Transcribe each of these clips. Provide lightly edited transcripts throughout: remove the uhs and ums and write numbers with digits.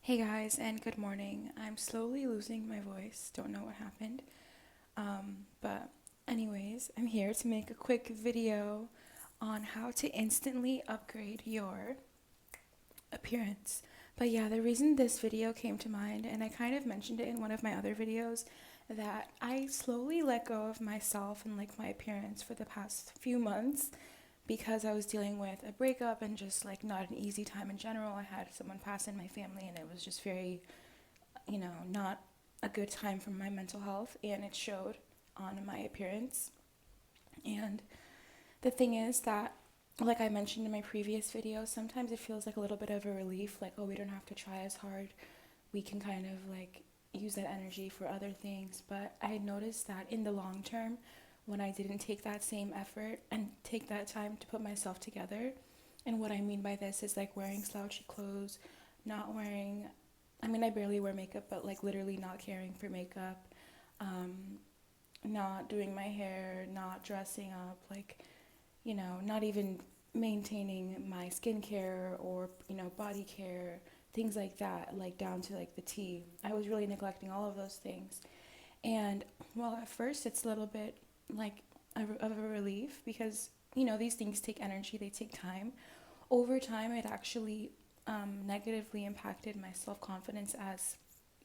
Hey guys, and good morning. I'm slowly losing my voice. Don't know what happened. But, anyways, I'm here to make a quick video on how to instantly upgrade your appearance. But yeah, the reason this video came to mind, and I kind of mentioned it in one of my other videos, that I slowly let go of myself and like my appearance for the past few months because I was dealing with a breakup and just like not an easy time in general. I had someone pass in my family and it was just very, not a good time for my mental health, and it showed on my appearance. And the thing is that, like I mentioned in my previous video, sometimes it feels like a little bit of a relief, like, oh, we don't have to try as hard. We can kind of like use that energy for other things. But I noticed that in the long term, when I didn't take that same effort and take that time to put myself together, and what I mean by this is like wearing slouchy clothes, not wearing, I mean, I barely wear makeup, but like literally not caring for makeup, um, not doing my hair, not dressing up, like, not even maintaining my skincare or, body care, things like that, like down to like the T. I was really neglecting all of those things. And well, at first it's a little bit like of a relief because, these things take energy, they take time. Over time, it actually negatively impacted my self confidence, as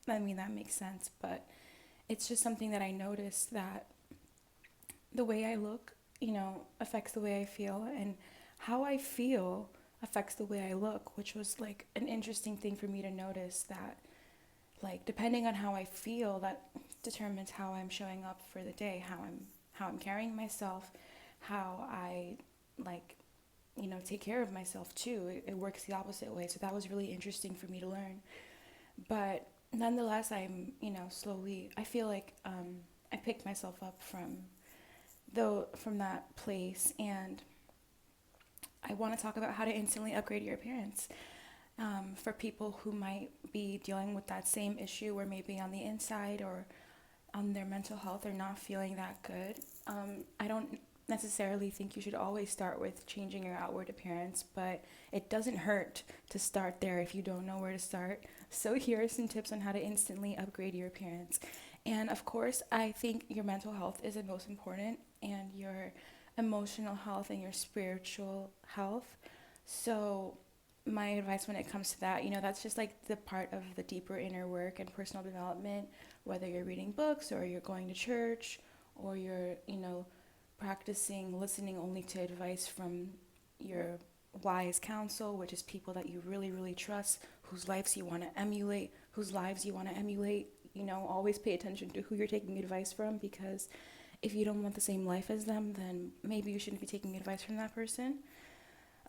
I mean, that makes sense, but it's just something that I noticed that the way I look, affects the way I feel, and how I feel affects the way I look, which was like an interesting thing for me to notice that, like, depending on how I feel, that determines how I'm showing up for the day, how I'm carrying myself, how I like, take care of myself too. It works the opposite way. So that was really interesting for me to learn. But nonetheless, I'm, slowly, I feel like I picked myself up from that place, and I want to talk about how to instantly upgrade your appearance. For people who might be dealing with that same issue, or maybe on the inside or on their mental health, they're not feeling that good. I don't necessarily think you should always start with changing your outward appearance, but it doesn't hurt to start there if you don't know where to start. So, here are some tips on how to instantly upgrade your appearance. And of course, I think your mental health is the most important, and your emotional health and your spiritual health. So, my advice when it comes to that, that's just like the part of the deeper inner work and personal development, whether you're reading books or you're going to church or you're, practicing listening only to advice from your wise counsel, which is people that you really, really trust, whose lives you want to emulate. Always pay attention to who you're taking advice from, because if you don't want the same life as them, then maybe you shouldn't be taking advice from that person.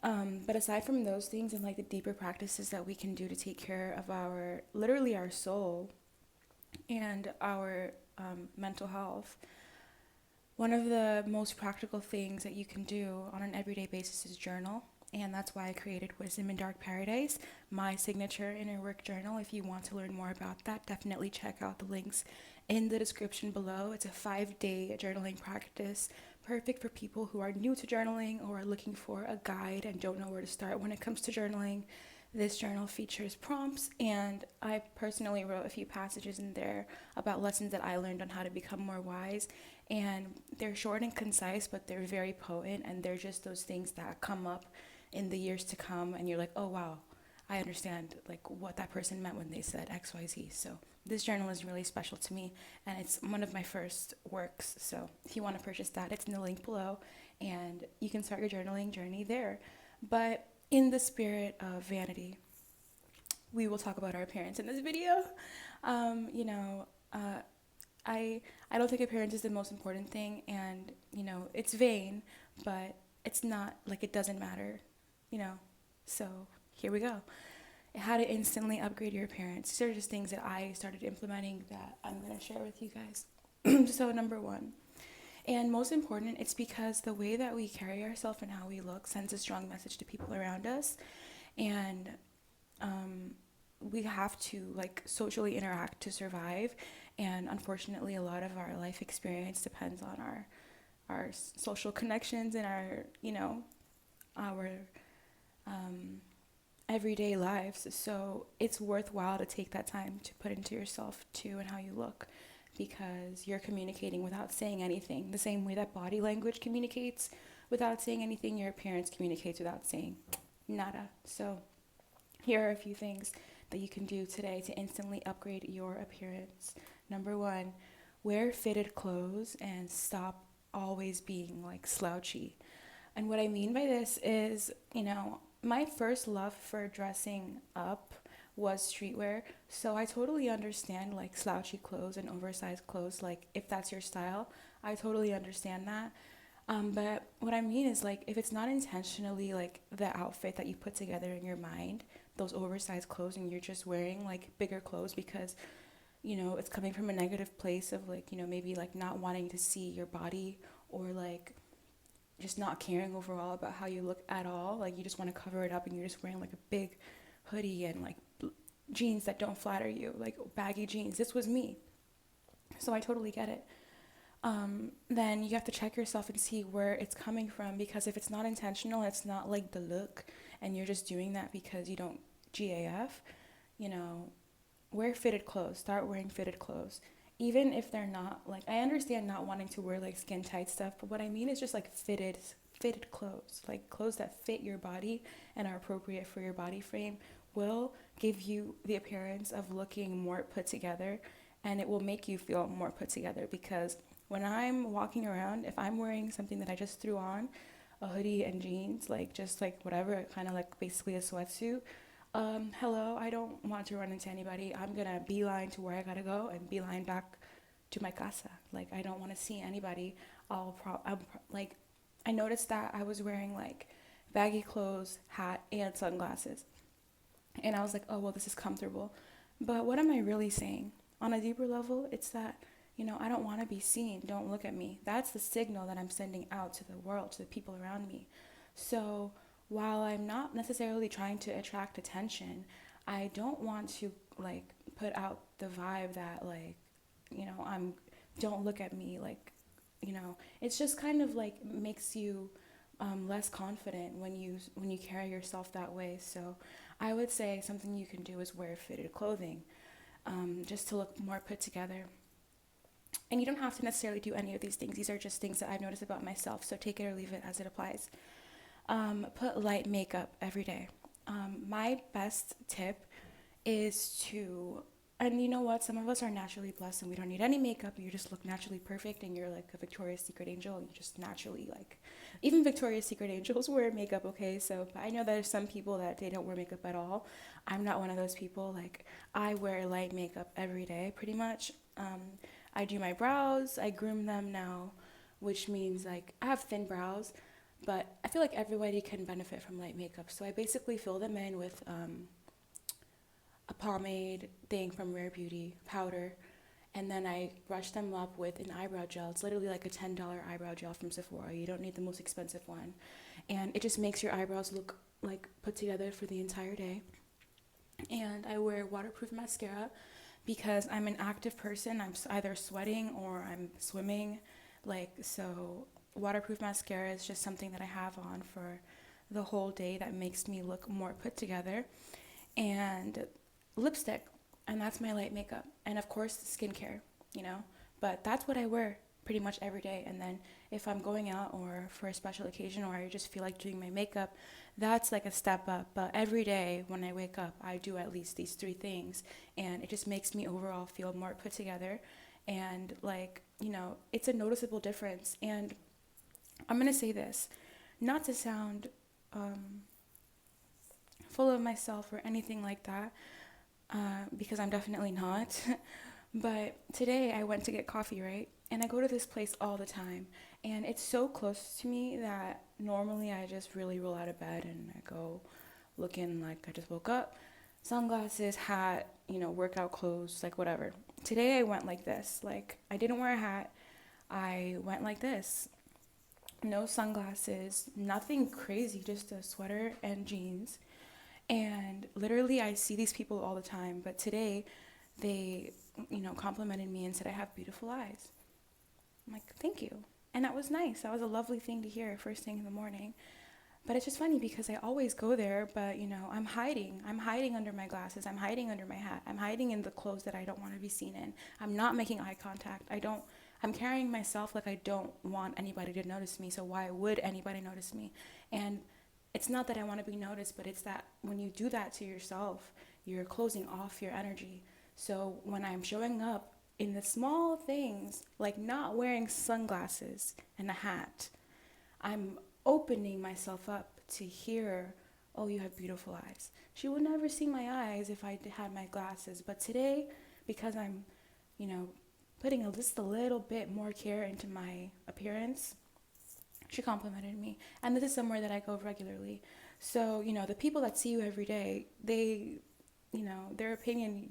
But aside from those things and like the deeper practices that we can do to take care of literally our soul and our mental health, one of the most practical things that you can do on an everyday basis is journal. And that's why I created Wisdom in Dark Paradise, my signature inner work journal. If you want to learn more about that, definitely check out the links in the description below. It's a 5-day journaling practice, perfect for people who are new to journaling or are looking for a guide and don't know where to start when it comes to journaling. This journal features prompts, and I personally wrote a few passages in there about lessons that I learned on how to become more wise. And they're short and concise, but they're very potent, and they're just those things that come up in the years to come, and you're like, oh wow, I understand like what that person meant when they said XYZ. So this journal is really special to me, and it's one of my first works. So if you want to purchase that, it's in the link below, and you can start your journaling journey there. But in the spirit of vanity, we will talk about our appearance in this video. Um, you know, uh, I don't think appearance is the most important thing, and it's vain, but it's not like it doesn't matter, you know. So here we go. How to instantly upgrade your appearance. These are just things that I started implementing that I'm gonna share with you guys. So number one, and most important, it's because the way that we carry ourselves and how we look sends a strong message to people around us, and we have to like socially interact to survive. And unfortunately, a lot of our life experience depends on our social connections and our our everyday lives. So it's worthwhile to take that time to put into yourself too and how you look, because you're communicating without saying anything. The same way that body language communicates without saying anything, your appearance communicates without saying nada. So here are a few things that you can do today to instantly upgrade your appearance. Number one, wear fitted clothes and stop always being like slouchy. And what I mean by this is, my first love for dressing up was streetwear. So I totally understand like slouchy clothes and oversized clothes. Like if that's your style, I totally understand that. But what I mean is like if it's not intentionally like the outfit that you put together in your mind, those oversized clothes, and you're just wearing like bigger clothes because it's coming from a negative place of like maybe like not wanting to see your body, or like just not caring overall about how you look at all. Like you just want to cover it up and you're just wearing like a big hoodie and like jeans that don't flatter you, like baggy jeans. This was me. So I totally get it. Then you have to check yourself and see where it's coming from, because if it's not intentional, it's not like the look, and you're just doing that because you don't GAF, wear fitted clothes. Start wearing fitted clothes. Even if they're not like, I understand not wanting to wear like skin tight stuff, but what I mean is just like fitted clothes, like clothes that fit your body and are appropriate for your body frame will give you the appearance of looking more put together, and it will make you feel more put together. Because when I'm walking around, if I'm wearing something that I just threw on, a hoodie and jeans, like just like whatever, kind of like basically a sweatsuit, hello, I don't want to run into anybody. I'm gonna beeline to where I gotta go and beeline back to my casa. Like I don't want to see anybody. Like I noticed that I was wearing like baggy clothes, hat, and sunglasses, and I was like, oh well, this is comfortable. But what am I really saying? On a deeper level, it's that I don't want to be seen. Don't look at me. That's the signal that I'm sending out to the world, to the people around me. So while I'm not necessarily trying to attract attention, I don't want to like put out the vibe that like, I'm don't look at me, like, it's just kind of like makes you less confident when you carry yourself that way. So I would say something you can do is wear fitted clothing, just to look more put together. And you don't have to necessarily do any of these things. These are just things that I've noticed about myself. So take it or leave it as it applies. Put light makeup every day. My best tip is to, and you know what, some of us are naturally blessed and we don't need any makeup. You just look naturally perfect and you're like a Victoria's Secret angel. You just naturally like, even Victoria's Secret angels wear makeup, okay? So, but I know there's some people that they don't wear makeup at all. I'm not one of those people. Like I wear light makeup every day pretty much. I do my brows, I groom them now, which means like I have thin brows, but I feel like everybody can benefit from light makeup. So I basically fill them in with a pomade thing from Rare Beauty, powder, and then I brush them up with an eyebrow gel. It's literally like a $10 eyebrow gel from Sephora. You don't need the most expensive one. And it just makes your eyebrows look like put together for the entire day. And I wear waterproof mascara because I'm an active person. I'm either sweating or I'm swimming. Like, so waterproof mascara is just something that I have on for the whole day that makes me look more put together. And lipstick, and that's my light makeup. And of course, skincare, But that's what I wear pretty much every day. And then if I'm going out or for a special occasion or I just feel like doing my makeup, that's like a step up. But every day when I wake up, I do at least these three things, and it just makes me overall feel more put together. And like, it's a noticeable difference. And I'm going to say this, not to sound full of myself or anything like that, because I'm definitely not. But today I went to get coffee, right? And I go to this place all the time. And it's so close to me that normally I just really roll out of bed and I go looking like I just woke up. Sunglasses, hat, workout clothes, like whatever. Today I went like this. Like I didn't wear a hat. I went like this. No sunglasses, nothing crazy, just a sweater and jeans. And literally I see these people all the time, but today they, complimented me and said I have beautiful eyes. I'm like, thank you. And that was nice. That was a lovely thing to hear first thing in the morning. But it's just funny because I always go there, but I'm hiding. I'm hiding under my glasses. I'm hiding under my hat. I'm hiding in the clothes that I don't want to be seen in. I'm not making eye contact. I'm carrying myself like I don't want anybody to notice me. So why would anybody notice me? And it's not that I want to be noticed, but it's that when you do that to yourself, you're closing off your energy. So when I'm showing up in the small things, like not wearing sunglasses and a hat, I'm opening myself up to hear, oh, you have beautiful eyes. She would never see my eyes if I had my glasses. But today, because I'm, you know, putting just a little bit more care into my appearance, she complimented me. And this is somewhere that I go regularly. So, the people that see you every day, their opinion,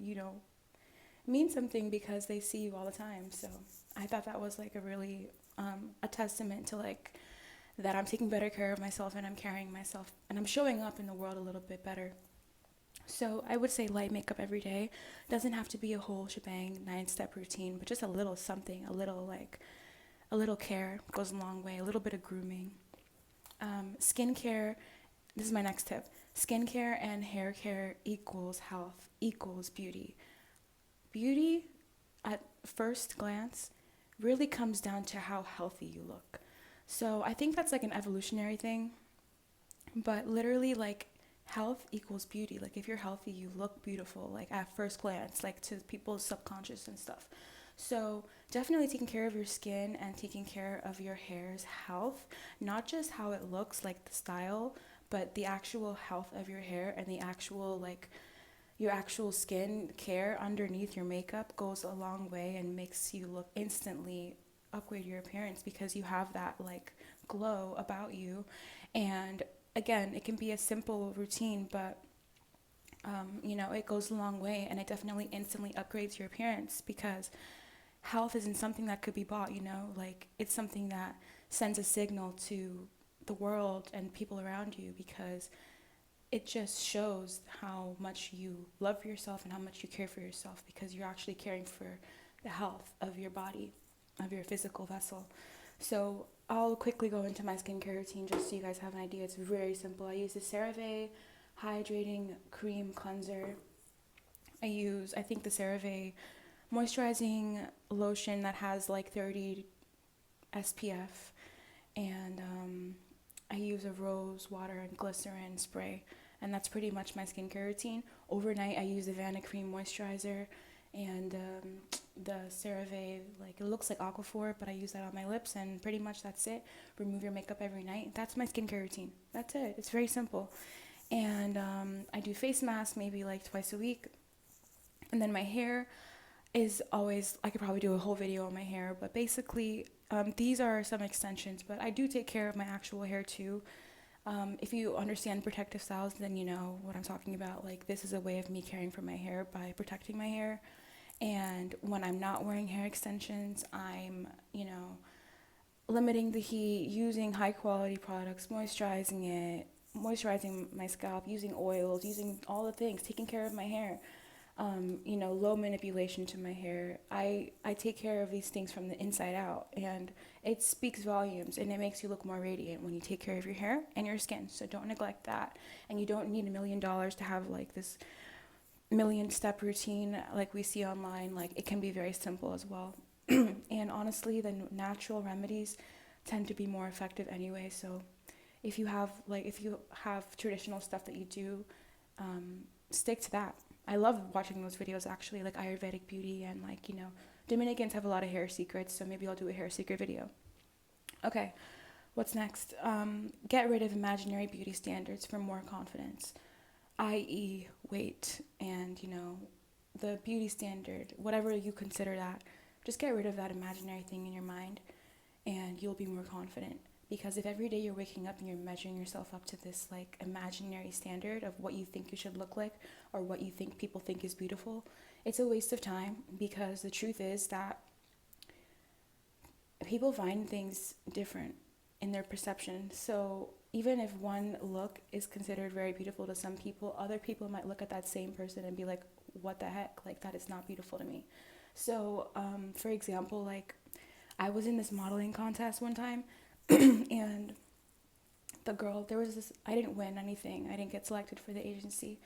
means something because they see you all the time. So I thought that was like a really, a testament to like, that I'm taking better care of myself and I'm carrying myself and I'm showing up in the world a little bit better. So I would say light makeup every day. Doesn't have to be a whole shebang, 9-step routine, but just a little something, a little care goes a long way, a little bit of grooming. Skincare, this is my next tip. Skincare and hair care equals health, equals beauty. Beauty, at first glance, really comes down to how healthy you look. So I think that's like an evolutionary thing, but literally like health equals beauty. Like if you're healthy, you look beautiful, like at first glance, like to people's subconscious and stuff. So definitely taking care of your skin and taking care of your hair's health, not just how it looks, like the style, but the actual health of your hair and the actual like your actual skin care underneath your makeup goes a long way and makes you look instantly upgrade your appearance because you have that like glow about you. And again, it can be a simple routine, but it goes a long way and it definitely instantly upgrades your appearance because health isn't something that could be bought, like it's something that sends a signal to the world and people around you because it just shows how much you love yourself and how much you care for yourself because you're actually caring for the health of your body, of your physical vessel. So I'll quickly go into my skincare routine just so you guys have an idea. It's very simple. I use the CeraVe Hydrating Cream Cleanser. I think the CeraVe moisturizing lotion that has like 30 SPF, and I use a rose water and glycerin spray, and that's pretty much my skincare routine. Overnight, I use the Vanna Cream moisturizer and the CeraVe, like it looks like Aquaphor, but I use that on my lips, and pretty much that's it. Remove your makeup every night. That's my skincare routine. That's it. It's very simple. And I do face masks maybe like twice a week, and then my hair is always, I could probably do a whole video on my hair, but basically these are some extensions, but I do take care of my actual hair too. If you understand protective styles, then you know what I'm talking about. Like this is a way of me caring for my hair by protecting my hair. And when I'm not wearing hair extensions, I'm, limiting the heat, using high quality products, moisturizing my scalp, using oils, using all the things, taking care of my hair. Low manipulation to my hair. I take care of these things from the inside out, and it speaks volumes, and it makes you look more radiant when you take care of your hair and your skin. So don't neglect that. And you don't need $1,000,000 to have like this 1,000,000-step routine like we see online. Like it can be very simple as well. And honestly, the natural remedies tend to be more effective anyway. So if you have traditional stuff that you do, stick to that. I love watching those videos actually, like Ayurvedic beauty, and like, Dominicans have a lot of hair secrets, so maybe I'll do a hair secret video. Okay, what's next? Get rid of imaginary beauty standards for more confidence, i.e. weight and, the beauty standard, whatever you consider that. Just get rid of that imaginary thing in your mind and you'll be more confident. Because if every day you're waking up and you're measuring yourself up to this like imaginary standard of what you think you should look like or what you think people think is beautiful, it's a waste of time because the truth is that people find things different in their perception. So even if one look is considered very beautiful to some people, other people might look at that same person and be like, what the heck? Like that is not beautiful to me. So for example, like I was in this modeling contest one time and the girl, there was this, I didn't win anything, I didn't get selected for the agency,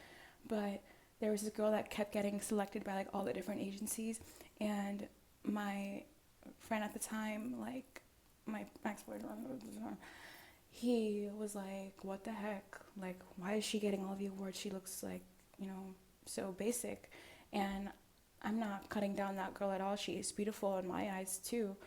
but there was this girl that kept getting selected by like all the different agencies, and my friend at the time, like my ex-boyfriend, he was like, what the heck, like why is she getting all the awards, she looks like, you know, so basic. And I'm not cutting down that girl at all, she is beautiful in my eyes too,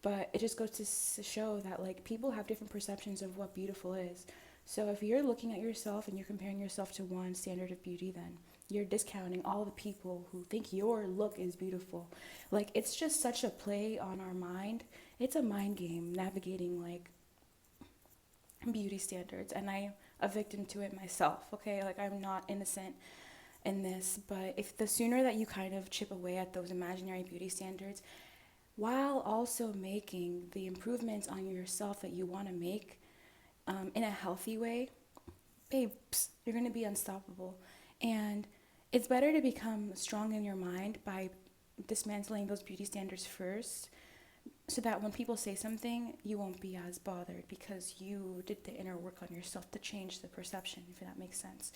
but it just goes to show that like people have different perceptions of what beautiful is. So if you're looking at yourself and you're comparing yourself to one standard of beauty, then you're discounting all the people who think your look is beautiful. Like, it's just such a play on our mind. It's a mind game navigating like beauty standards, and I'm a victim to it myself, okay? Like, I'm not innocent in this, but if the sooner that you kind of chip away at those imaginary beauty standards while also making the improvements on yourself that you want to make in a healthy way, babes, you're going to be unstoppable. And it's better to become strong in your mind by dismantling those beauty standards first, so that when people say something, you won't be as bothered because you did the inner work on yourself to change the perception, if that makes sense.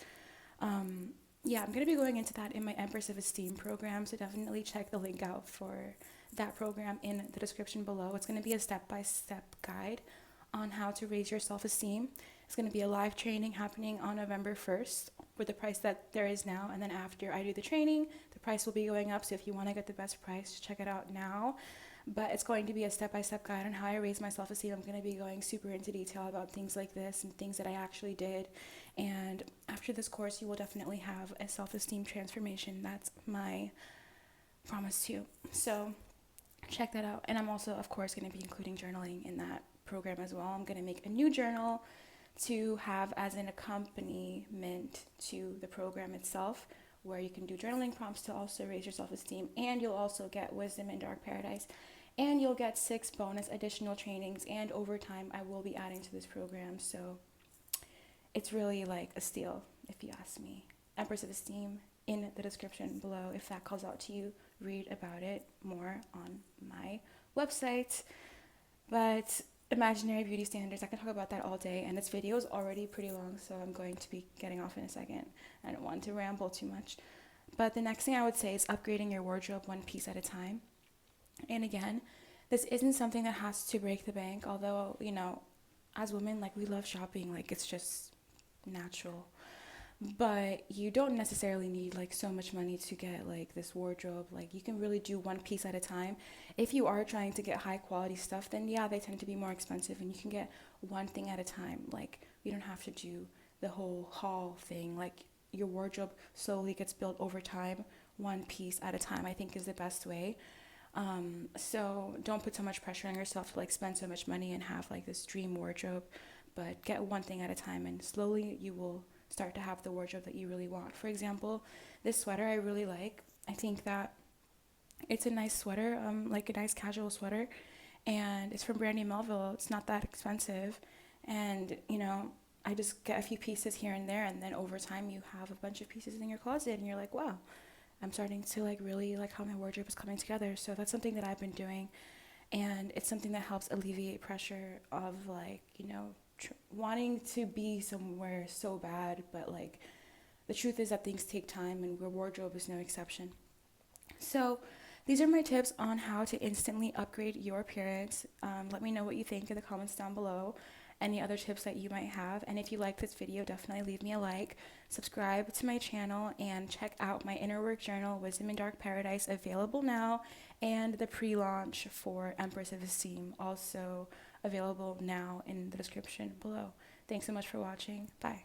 Yeah, I'm going to be going into that in my Empress of Esteem program, so definitely check the link out for that program in the description below. It's going to be a step-by-step guide on how to raise your self-esteem. It's going to be a live training happening on November 1st with the price that there is now, and then after I do the training, the price will be going up, so if you want to get the best price, check it out now. But it's going to be a step-by-step guide on how I raise my self-esteem. I'm going to be going super into detail about things like this and things that I actually did. And after this course, you will definitely have a self-esteem transformation. That's my promise to you. So check that out. And I'm also, of course, going to be including journaling in that program as well. I'm going to make a new journal to have as an accompaniment to the program itself, where you can do journaling prompts to also raise your self-esteem, and you'll also get Wisdom in Dark Paradise, and you'll get 6 bonus additional trainings, and over time I will be adding to this program, so it's really like a steal if you ask me. Empress of Esteem in the description below. If that calls out to you, read about it more on my website. But imaginary beauty standards, I can talk about that all day, and this video is already pretty long, so I'm going to be getting off in a second. I don't want to ramble too much, but the next thing I would say is upgrading your wardrobe one piece at a time. And again, this isn't something that has to break the bank, although, you know, as women, like, we love shopping, like, it's just natural. But you don't necessarily need like so much money to get like this wardrobe. Like, you can really do one piece at a time. If you are trying to get high quality stuff, then yeah, they tend to be more expensive, and you can get one thing at a time. Like, you don't have to do the whole haul thing. Like, your wardrobe slowly gets built over time, one piece at a time, I think is the best way. So don't put so much pressure on yourself to like spend so much money and have like this dream wardrobe, but get one thing at a time, and slowly you will start to have the wardrobe that you really want. For example, this sweater I really like. I think that it's a nice sweater, like a nice casual sweater, and it's from Brandy Melville. It's not that expensive, and you know, I just get a few pieces here and there, and then over time you have a bunch of pieces in your closet, and you're like, wow, I'm starting to like really like how my wardrobe is coming together. So that's something that I've been doing, and it's something that helps alleviate pressure of like, you know, wanting to be somewhere so bad, but like the truth is that things take time, and your wardrobe is no exception. So these are my tips on how to instantly upgrade your appearance. Let me know what you think in the comments down below, any other tips that you might have, and if you like this video, definitely leave me a like, subscribe to my channel, and check out my inner work journal, Wisdom in Dark Paradise, available now, and the pre-launch for Empress of Esteem, also available now in the description below. Thanks so much for watching. Bye.